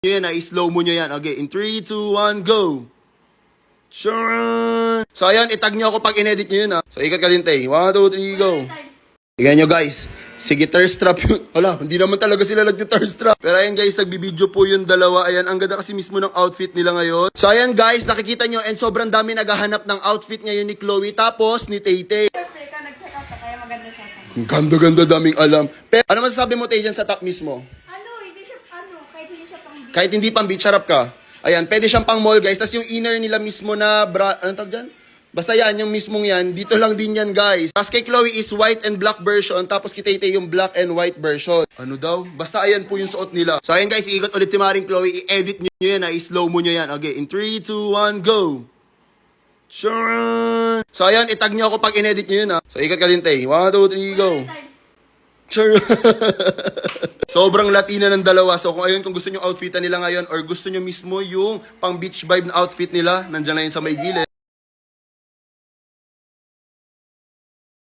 nyo yan, i-slow mo nyo yan. Okay, in 3, 2, 1, go! Sure. So, ayan, itag nyo ako pag in-edit nyo yun, ha. So, ikat ka din, Tay. 1, 2, 3, go. Tingnan nyo, guys. Sige, thirst trap yun. Wala, hindi naman talaga sila nag-thirst trap. Pero ayan, guys, nagbibideo po yung dalawa. Ayan, ang ganda kasi mismo ng outfit nila ngayon. So, ayan, guys, nakikita nyo, and sobrang dami naghahanap ng outfit ngayon ni Chloe, tapos ni Tay-Tay. Siyempre, ikaw nag-check out ka, kaya maganda sa akin. Ang ganda-ganda, daming alam. Pero, ano masasabi mo, Tay, dyan sa top mismo? Hindi siya, kahit hindi siya pang beach. Kahit hindi pang beach, harap ka. Ayan, pwede siyang pang mall, guys. Tapos yung inner nila mismo na anong tawag dyan? Basta yan, yung mismong yan. Dito lang din yan, guys. Tapos kay Chloe is white and black version. Tapos kay Tay-Tay yung black and white version. Ano daw? Basta ayan po yung suot nila. So ayan, guys, iikot ulit si Maring Chloe. I-edit nyo yan, i-slow mo nyo yan. Okay, in 3, 2, 1, go! Sure. So ayan, itag nyo ako pag in-edit nyo yun, ha. So ikat ka din, Tay. 1, 2, 3, go! Sure. Sobrang Latina ng dalawa. So kung ayun, kung gusto nyo outfitan nila ngayon or gusto nyo mismo yung pang beach vibe na outfit nila, nandiyan na yun sa may gilid.